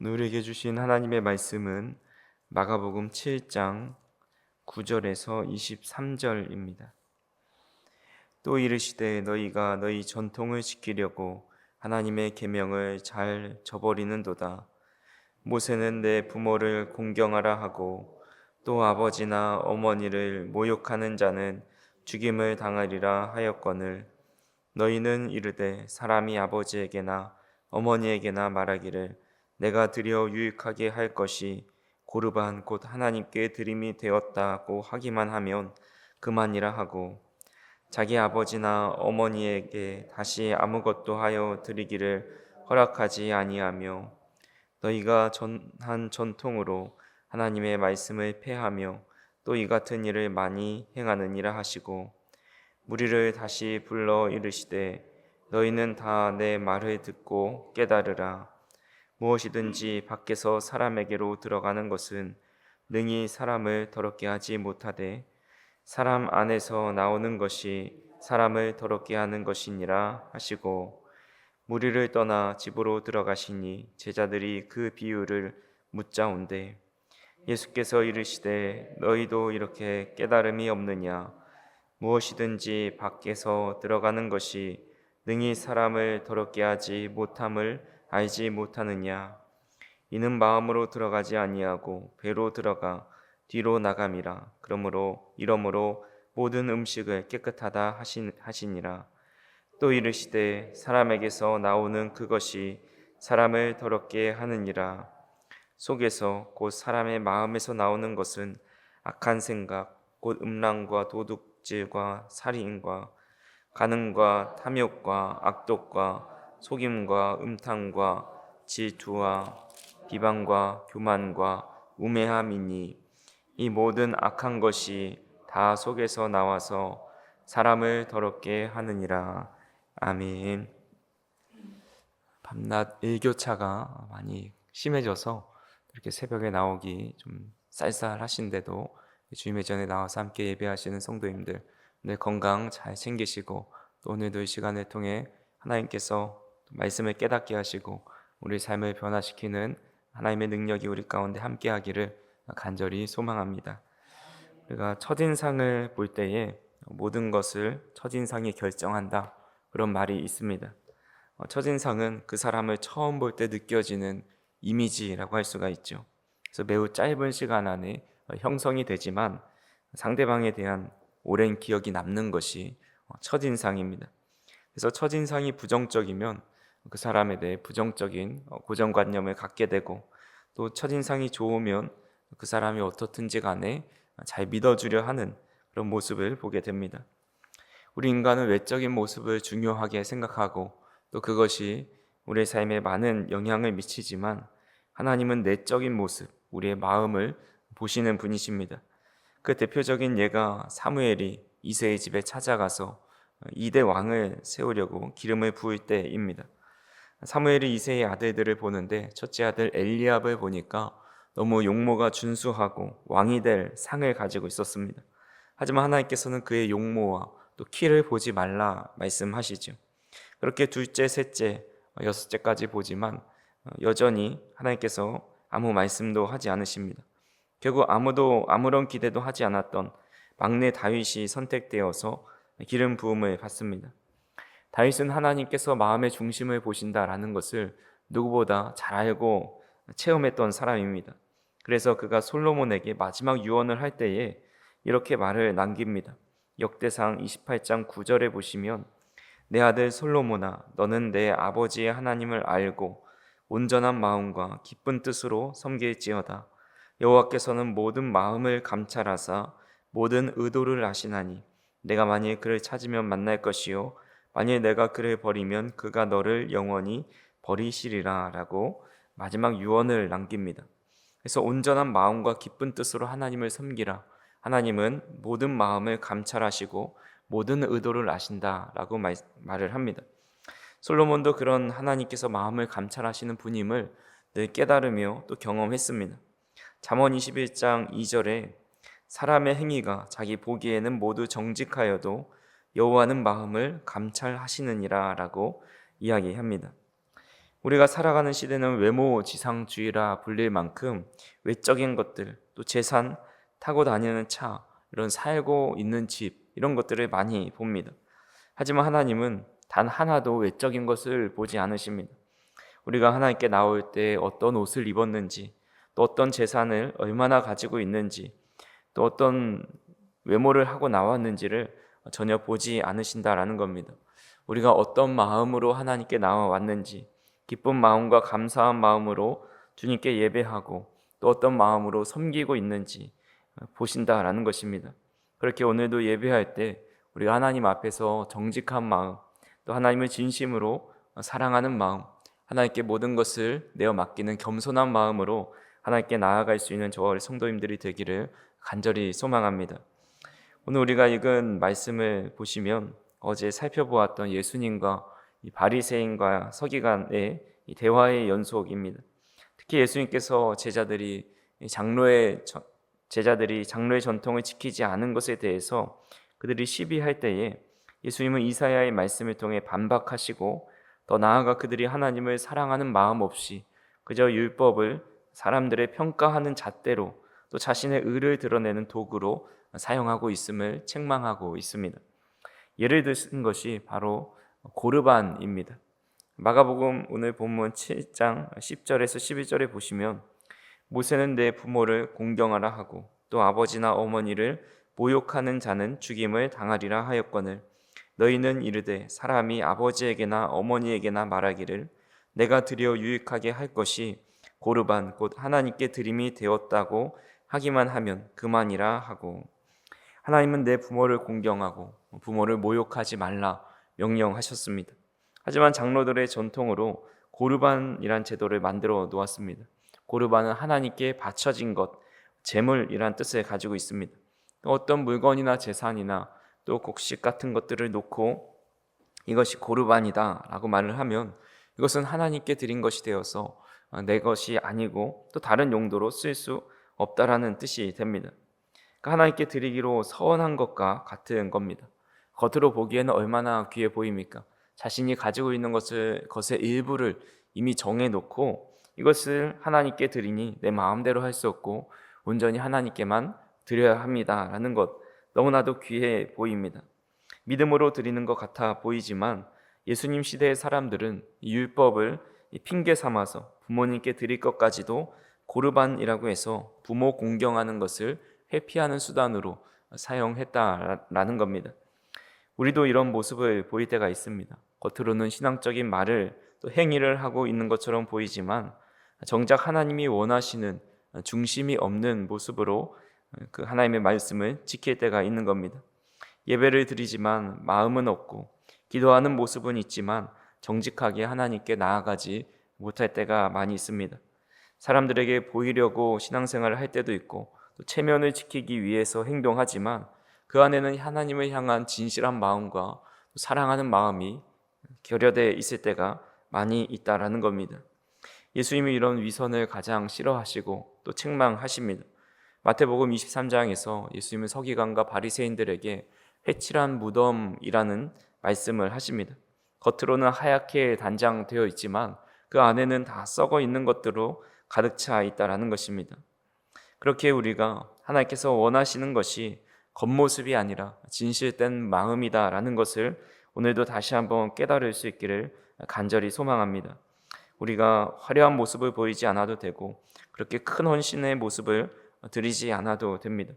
오늘 우리에게 주신 하나님의 말씀은 마가복음 7장 9절에서 23절입니다. 또 이르시되 너희가 너희 전통을 지키려고 하나님의 계명을 잘 저버리는도다. 모세는 내 부모를 공경하라 하고 또 아버지나 어머니를 모욕하는 자는 죽임을 당하리라 하였거늘 너희는 이르되 사람이 아버지에게나 어머니에게나 말하기를 내가 드려 유익하게 할 것이 고르반 곧 하나님께 드림이 되었다고 하기만 하면 그만이라 하고 자기 아버지나 어머니에게 다시 아무것도 하여 드리기를 허락하지 아니하며 너희가 한 전통으로 하나님의 말씀을 폐하며 또 이 같은 일을 많이 행하느니라 하시고 무리를 다시 불러 이르시되 너희는 다 내 말을 듣고 깨달으라. 무엇이든지 밖에서 사람에게로 들어가는 것은 능히 사람을 더럽게 하지 못하되 사람 안에서 나오는 것이 사람을 더럽게 하는 것이니라 하시고 무리를 떠나 집으로 들어가시니 제자들이 그 비유를 묻자온대 예수께서 이르시되 너희도 이렇게 깨달음이 없느냐 무엇이든지 밖에서 들어가는 것이 능히 사람을 더럽게 하지 못함을 알지 못하느냐 이는 마음으로 들어가지 아니하고 배로 들어가 뒤로 나감이라 이러므로 모든 음식을 깨끗하다 하시니라 또 이르시되 사람에게서 나오는 그것이 사람을 더럽게 하느니라 속에서 곧 사람의 마음에서 나오는 것은 악한 생각 곧 음란과 도둑질과 살인과 간음과 탐욕과 악독과 속임과 음탕과 질투와 비방과 교만과 우매함이니 이 모든 악한 것이 다 속에서 나와서 사람을 더럽게 하느니라. 아멘. 밤낮 일교차가 많이 심해져서 이렇게 새벽에 나오기 좀 쌀쌀하신데도 주님의 전에 나와서 함께 예배하시는 성도님들 늘 건강 잘 챙기시고 또 오늘도 이 시간을 통해 하나님께서 말씀을 깨닫게 하시고 우리 삶을 변화시키는 하나님의 능력이 우리 가운데 함께하기를 간절히 소망합니다. 우리가 첫인상을 볼 때에 모든 것을 첫인상이 결정한다 그런 말이 있습니다. 첫인상은 그 사람을 처음 볼 때 느껴지는 이미지라고 할 수가 있죠. 그래서 매우 짧은 시간 안에 형성이 되지만 상대방에 대한 오랜 기억이 남는 것이 첫인상입니다. 그래서 첫인상이 부정적이면 그 사람에 대해 부정적인 고정관념을 갖게 되고 또 첫인상이 좋으면 그 사람이 어떻든지 간에 잘 믿어주려 하는 그런 모습을 보게 됩니다. 우리 인간은 외적인 모습을 중요하게 생각하고 또 그것이 우리의 삶에 많은 영향을 미치지만 하나님은 내적인 모습, 우리의 마음을 보시는 분이십니다. 그 대표적인 예가 사무엘이 이새의 집에 찾아가서 2대 왕을 세우려고 기름을 부을 때입니다. 사무엘이 이새의 아들들을 보는데 첫째 아들 엘리압을 보니까 너무 용모가 준수하고 왕이 될 상을 가지고 있었습니다. 하지만 하나님께서는 그의 용모와 또 키를 보지 말라 말씀하시죠. 그렇게 둘째, 셋째, 여섯째까지 보지만 여전히 하나님께서 아무 말씀도 하지 않으십니다. 결국 아무런 기대도 하지 않았던 막내 다윗이 선택되어서 기름 부음을 받습니다. 다윗은 하나님께서 마음의 중심을 보신다라는 것을 누구보다 잘 알고 체험했던 사람입니다. 그래서 그가 솔로몬에게 마지막 유언을 할 때에 이렇게 말을 남깁니다. 역대상 28장 9절에 보시면 내 아들 솔로몬아 너는 내 아버지의 하나님을 알고 온전한 마음과 기쁜 뜻으로 섬길지어다. 여호와께서는 모든 마음을 감찰하사 모든 의도를 아시나니 내가 만일 그를 찾으면 만날 것이요 만일 내가 그를 버리면 그가 너를 영원히 버리시리라 라고 마지막 유언을 남깁니다. 그래서 온전한 마음과 기쁜 뜻으로 하나님을 섬기라. 하나님은 모든 마음을 감찰하시고 모든 의도를 아신다라고 말을 합니다. 솔로몬도 그런 하나님께서 마음을 감찰하시는 분임을 늘 깨달으며 또 경험했습니다. 잠언 21장 2절에 사람의 행위가 자기 보기에는 모두 정직하여도 여호와는 마음을 감찰하시느니라 라고 이야기합니다. 우리가 살아가는 시대는 외모 지상주의라 불릴 만큼 외적인 것들, 또 재산, 타고 다니는 차, 이런 살고 있는 집, 이런 것들을 많이 봅니다. 하지만 하나님은 단 하나도 외적인 것을 보지 않으십니다. 우리가 하나님께 나올 때 어떤 옷을 입었는지, 또 어떤 재산을 얼마나 가지고 있는지, 또 어떤 외모를 하고 나왔는지를 전혀 보지 않으신다라는 겁니다. 우리가 어떤 마음으로 하나님께 나와왔는지, 기쁜 마음과 감사한 마음으로 주님께 예배하고 또 어떤 마음으로 섬기고 있는지 보신다라는 것입니다. 그렇게 오늘도 예배할 때 우리가 하나님 앞에서 정직한 마음, 또 하나님을 진심으로 사랑하는 마음, 하나님께 모든 것을 내어 맡기는 겸손한 마음으로 하나님께 나아갈 수 있는 저와 우리 성도님들이 되기를 간절히 소망합니다. 오늘 우리가 읽은 말씀을 보시면 어제 살펴보았던 예수님과 이 바리새인과 서기관의 이 대화의 연속입니다. 특히 예수님께서 제자들이 장로의 전통을 지키지 않은 것에 대해서 그들이 시비할 때에 예수님은 이사야의 말씀을 통해 반박하시고, 더 나아가 그들이 하나님을 사랑하는 마음 없이 그저 율법을 사람들의 평가하는 잣대로, 또 자신의 의를 드러내는 도구로 사용하고 있음을 책망하고 있습니다. 예를 든 것이 바로 고르반입니다. 마가복음 오늘 본문 7장 10절에서 11절에 보시면, 모세는 내 부모를 공경하라 하고 또 아버지나 어머니를 모욕하는 자는 죽임을 당하리라 하였거늘, 너희는 이르되 사람이 아버지에게나 어머니에게나 말하기를 내가 드려 유익하게 할 것이 고르반 곧 하나님께 드림이 되었다고 하기만 하면 그만이라 하고, 하나님은 내 부모를 공경하고 부모를 모욕하지 말라 명령하셨습니다. 하지만 장로들의 전통으로 고르반이란 제도를 만들어 놓았습니다. 고르반은 하나님께 바쳐진 것, 제물이란 뜻을 가지고 있습니다. 어떤 물건이나 재산이나 또 곡식 같은 것들을 놓고 이것이 고르반이다 라고 말을 하면 이것은 하나님께 드린 것이 되어서 내 것이 아니고 또 다른 용도로 쓸 수 없다라는 뜻이 됩니다. 그러니까 하나님께 드리기로 서원한 것과 같은 겁니다. 겉으로 보기에는 얼마나 귀해 보입니까? 자신이 가지고 있는 것의 일부를 이미 정해놓고 이것을 하나님께 드리니 내 마음대로 할 수 없고 온전히 하나님께만 드려야 합니다라는 것, 너무나도 귀해 보입니다. 믿음으로 드리는 것 같아 보이지만 예수님 시대의 사람들은 이 율법을 핑계 삼아서 부모님께 드릴 것까지도 고르반이라고 해서 부모 공경하는 것을 회피하는 수단으로 사용했다라는 겁니다. 우리도 이런 모습을 보일 때가 있습니다. 겉으로는 신앙적인 말을 또 행위를 하고 있는 것처럼 보이지만 정작 하나님이 원하시는 중심이 없는 모습으로 그 하나님의 말씀을 지킬 때가 있는 겁니다. 예배를 드리지만 마음은 없고 기도하는 모습은 있지만 정직하게 하나님께 나아가지 못할 때가 많이 있습니다. 사람들에게 보이려고 신앙생활을 할 때도 있고 또 체면을 지키기 위해서 행동하지만 그 안에는 하나님을 향한 진실한 마음과 사랑하는 마음이 결여되어 있을 때가 많이 있다라는 겁니다. 예수님이 이런 위선을 가장 싫어하시고 또 책망하십니다. 마태복음 23장에서 예수님은 서기관과 바리새인들에게 회칠한 무덤이라는 말씀을 하십니다. 겉으로는 하얗게 단장되어 있지만 그 안에는 다 썩어 있는 것들로 가득 차 있다라는 것입니다. 그렇게 우리가 하나님께서 원하시는 것이 겉모습이 아니라 진실된 마음이다라는 것을 오늘도 다시 한번 깨달을 수 있기를 간절히 소망합니다. 우리가 화려한 모습을 보이지 않아도 되고 그렇게 큰 헌신의 모습을 드리지 않아도 됩니다.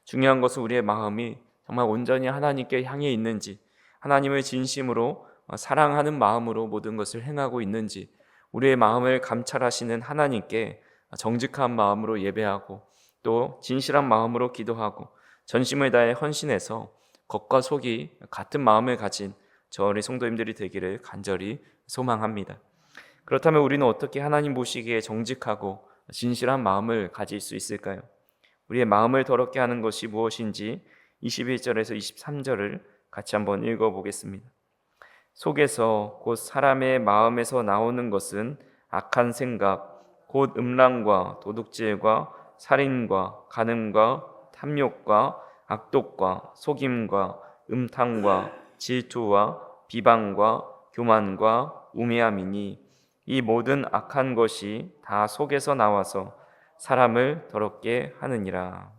중요한 것은 우리의 마음이 정말 온전히 하나님께 향해 있는지, 하나님을 진심으로 사랑하는 마음으로 모든 것을 행하고 있는지, 우리의 마음을 감찰하시는 하나님께 정직한 마음으로 예배하고 또 진실한 마음으로 기도하고 전심을 다해 헌신해서 겉과 속이 같은 마음을 가진 저희 성도님들이 되기를 간절히 소망합니다. 그렇다면 우리는 어떻게 하나님 보시기에 정직하고 진실한 마음을 가질 수 있을까요? 우리의 마음을 더럽게 하는 것이 무엇인지 21절에서 23절을 같이 한번 읽어보겠습니다. 속에서 곧 사람의 마음에서 나오는 것은 악한 생각, 곧 음란과 도둑질과 살인과 간음과 탐욕과 악독과 속임과 음탕과 질투와 비방과 교만과 우매함이니 이 모든 악한 것이 다 속에서 나와서 사람을 더럽게 하느니라.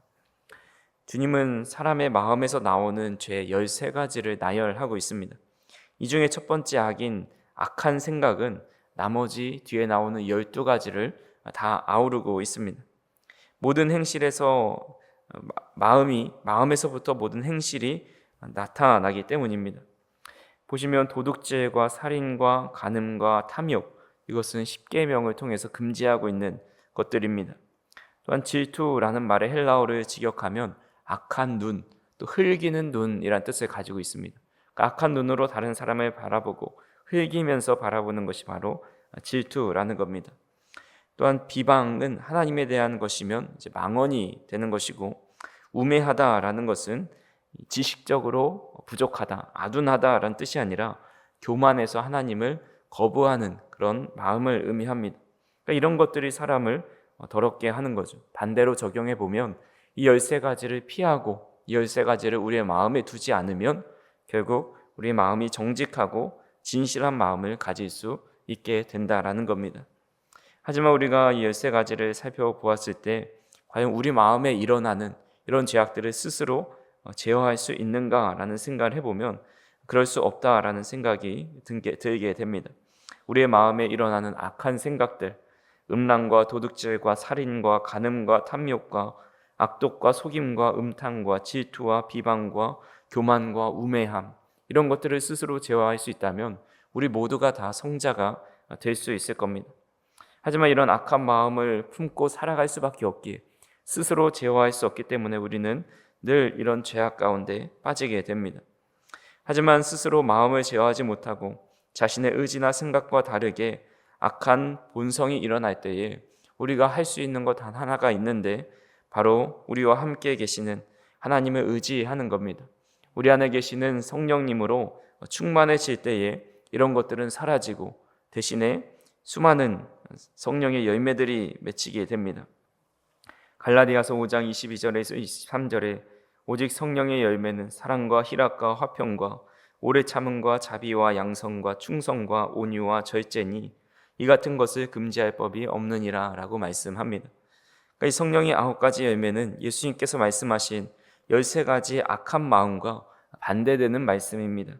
주님은 사람의 마음에서 나오는 죄 13가지를 나열하고 있습니다. 이 중에 첫 번째 악인 악한 생각은 나머지 뒤에 나오는 12가지를 다 아우르고 있습니다. 모든 행실에서 마음에서부터 모든 행실이 나타나기 때문입니다. 보시면 도둑질과 살인과 간음과 탐욕, 이것은 십계명을 통해서 금지하고 있는 것들입니다. 또한 질투라는 말의 헬라어를 직역하면 악한 눈, 또 흘기는 눈이란 뜻을 가지고 있습니다. 그러니까 악한 눈으로 다른 사람을 바라보고 흘기면서 바라보는 것이 바로 질투라는 겁니다. 또한 비방은 하나님에 대한 것이면 이제 망언이 되는 것이고, 우매하다라는 것은 지식적으로 부족하다, 아둔하다라는 뜻이 아니라 교만해서 하나님을 거부하는 그런 마음을 의미합니다. 그러니까 이런 것들이 사람을 더럽게 하는 거죠. 반대로 적용해 보면 이 13가지를 피하고 이 13가지를 우리의 마음에 두지 않으면 결국 우리의 마음이 정직하고 진실한 마음을 가질 수 있게 된다라는 겁니다. 하지만 우리가 이 13가지를 살펴보았을 때 과연 우리 마음에 일어나는 이런 죄악들을 스스로 제어할 수 있는가라는 생각을 해보면 그럴 수 없다라는 생각이 들게 됩니다. 우리의 마음에 일어나는 악한 생각들, 음란과 도둑질과 살인과 간음과 탐욕과 악독과 속임과 음탕과 질투와 비방과 교만과 우매함, 이런 것들을 스스로 제어할 수 있다면 우리 모두가 다 성자가 될 수 있을 겁니다. 하지만 이런 악한 마음을 품고 살아갈 수밖에 없기에 스스로 제어할 수 없기 때문에 우리는 늘 이런 죄악 가운데 빠지게 됩니다. 하지만 스스로 마음을 제어하지 못하고 자신의 의지나 생각과 다르게 악한 본성이 일어날 때에 우리가 할 수 있는 것 단 하나가 있는데, 바로 우리와 함께 계시는 하나님을 의지하는 겁니다. 우리 안에 계시는 성령님으로 충만해질 때에 이런 것들은 사라지고 대신에 수많은 성령의 열매들이 맺히게 됩니다. 갈라디아서 5장 22절에서 23절에 오직 성령의 열매는 사랑과 희락과 화평과 오래 참음과 자비와 양성과 충성과 온유와 절제니 이 같은 것을 금지할 법이 없느니라 라고 말씀합니다. 그러니까 이 성령의 9가지 열매는 예수님께서 말씀하신 13가지 악한 마음과 반대되는 말씀입니다.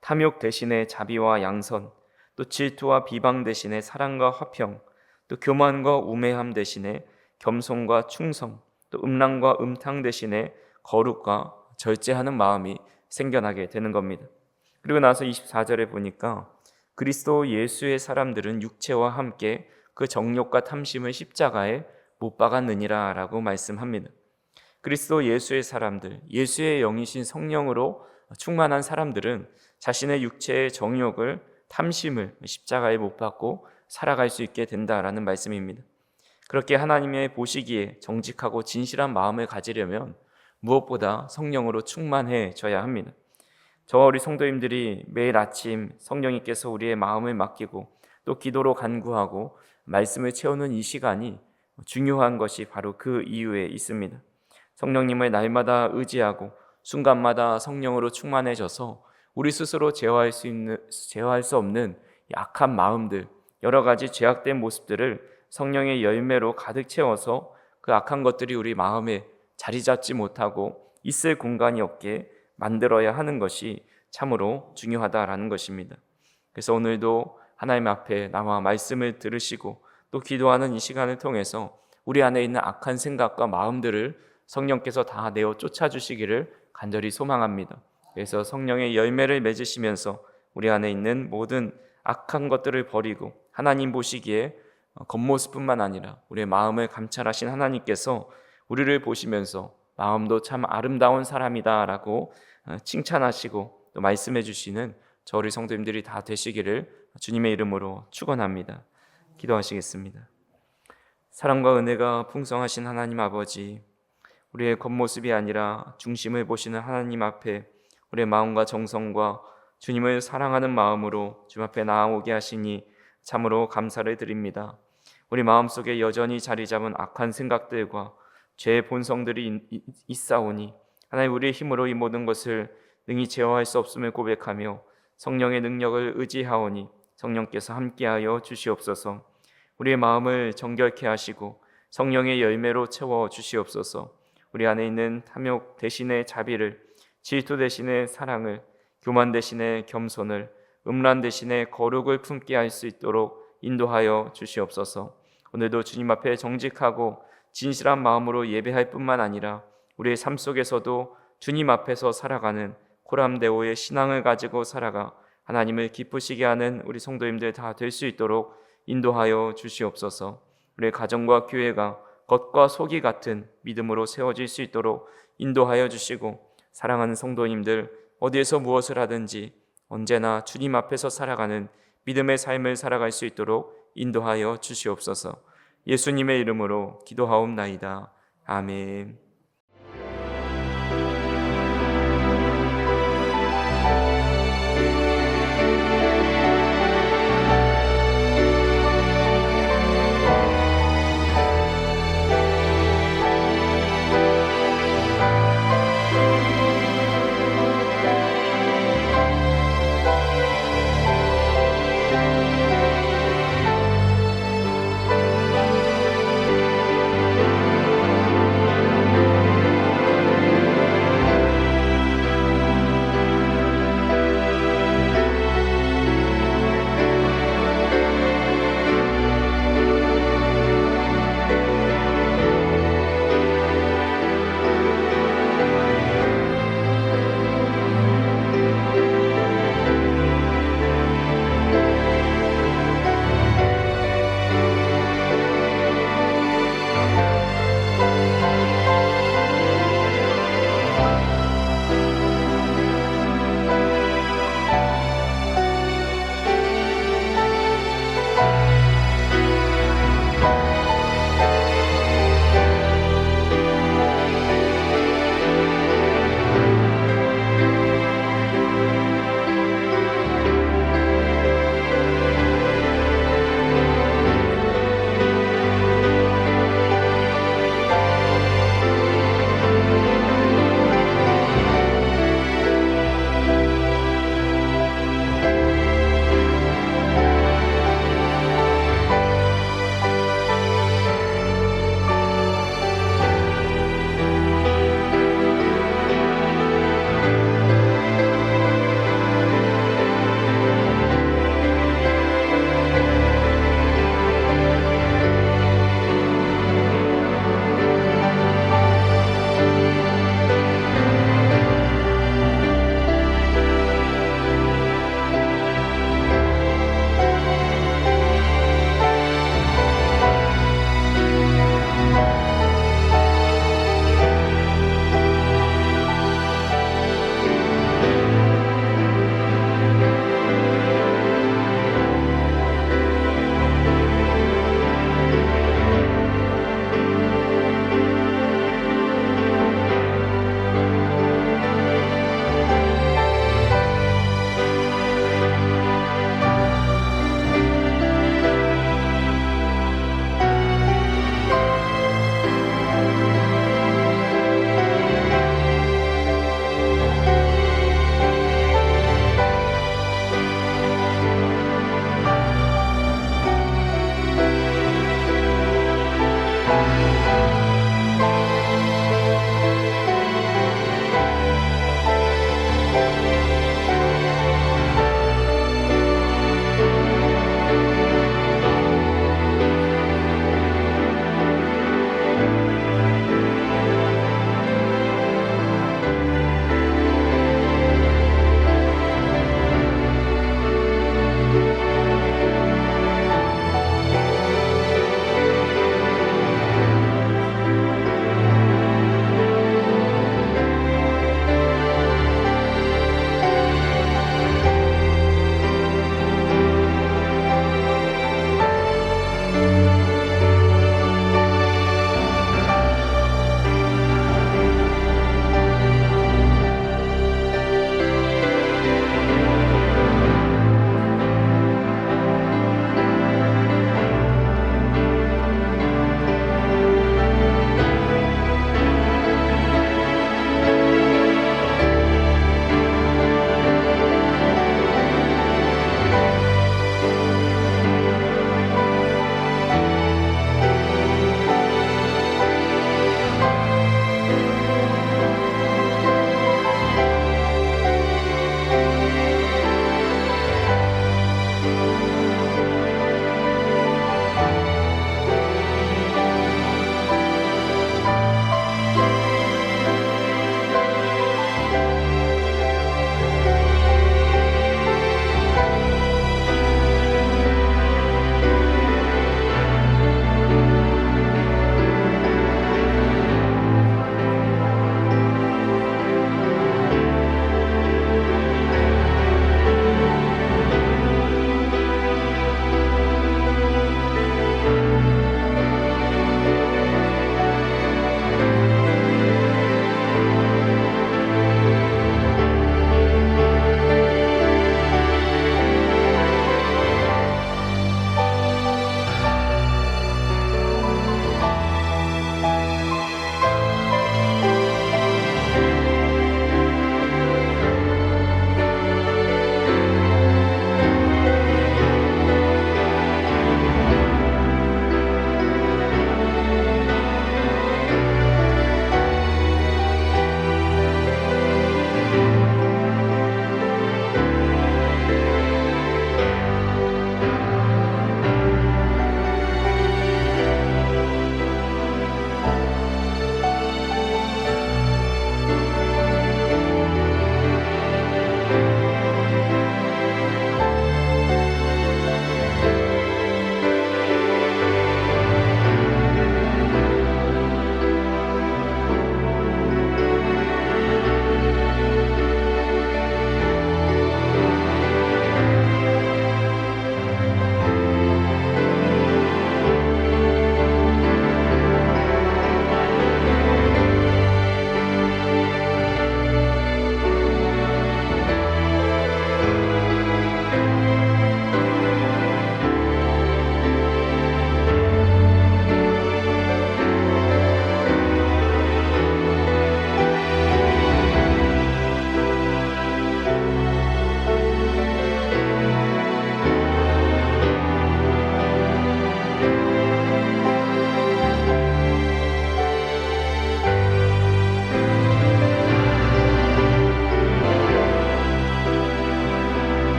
탐욕 대신에 자비와 양선, 또 질투와 비방 대신에 사랑과 화평, 또 교만과 우매함 대신에 겸손과 충성, 또 음란과 음탕 대신에 거룩과 절제하는 마음이 생겨나게 되는 겁니다. 그리고 나서 24절에 보니까 그리스도 예수의 사람들은 육체와 함께 그 정욕과 탐심을 십자가에 못 박았느니라 라고 말씀합니다. 그리스도 예수의 사람들, 예수의 영이신 성령으로 충만한 사람들은 자신의 육체의 정욕을, 탐심을 십자가에 못 박고 살아갈 수 있게 된다라는 말씀입니다. 그렇게 하나님의 보시기에 정직하고 진실한 마음을 가지려면 무엇보다 성령으로 충만해져야 합니다. 저와 우리 성도님들이 매일 아침 성령님께서 우리의 마음을 맡기고 또 기도로 간구하고 말씀을 채우는 이 시간이 중요한 것이 바로 그 이유에 있습니다. 성령님을 날마다 의지하고 순간마다 성령으로 충만해져서 우리 스스로 제어할 수 없는 악한 마음들, 여러 가지 죄악된 모습들을 성령의 열매로 가득 채워서 그 악한 것들이 우리 마음에 자리 잡지 못하고 있을 공간이 없게 만들어야 하는 것이 참으로 중요하다라는 것입니다. 그래서 오늘도 하나님 앞에 나와 말씀을 들으시고 또 기도하는 이 시간을 통해서 우리 안에 있는 악한 생각과 마음들을 성령께서 다 내어 쫓아주시기를 간절히 소망합니다. 그래서 성령의 열매를 맺으시면서 우리 안에 있는 모든 악한 것들을 버리고 하나님 보시기에 겉모습뿐만 아니라 우리의 마음을 감찰하신 하나님께서 우리를 보시면서 마음도 참 아름다운 사람이다 라고 칭찬하시고 또 말씀해 주시는 저 우리 성도님들이 다 되시기를 주님의 이름으로 축원합니다. 기도하시겠습니다. 사랑과 은혜가 풍성하신 하나님 아버지, 우리의 겉모습이 아니라 중심을 보시는 하나님 앞에 우리의 마음과 정성과 주님을 사랑하는 마음으로 주님 앞에 나아오게 하시니 참으로 감사를 드립니다. 우리 마음속에 여전히 자리 잡은 악한 생각들과 죄의 본성들이 있사오니 하나님, 우리의 힘으로 이 모든 것을 능히 제어할 수 없음을 고백하며 성령의 능력을 의지하오니 성령께서 함께하여 주시옵소서. 우리의 마음을 정결케 하시고 성령의 열매로 채워 주시옵소서. 우리 안에 있는 탐욕 대신의 자비를, 질투 대신의 사랑을, 교만 대신의 겸손을, 음란 대신의 거룩을 품게 할 수 있도록 인도하여 주시옵소서. 오늘도 주님 앞에 정직하고 진실한 마음으로 예배할 뿐만 아니라 우리의 삶 속에서도 주님 앞에서 살아가는 코람데오의 신앙을 가지고 살아가 하나님을 기쁘시게 하는 우리 성도님들 다 될 수 있도록 인도하여 주시옵소서. 우리의 가정과 교회가 겉과 속이 같은 믿음으로 세워질 수 있도록 인도하여 주시고, 사랑하는 성도님들 어디에서 무엇을 하든지 언제나 주님 앞에서 살아가는 믿음의 삶을 살아갈 수 있도록 인도하여 주시옵소서. 예수님의 이름으로 기도하옵나이다. 아멘.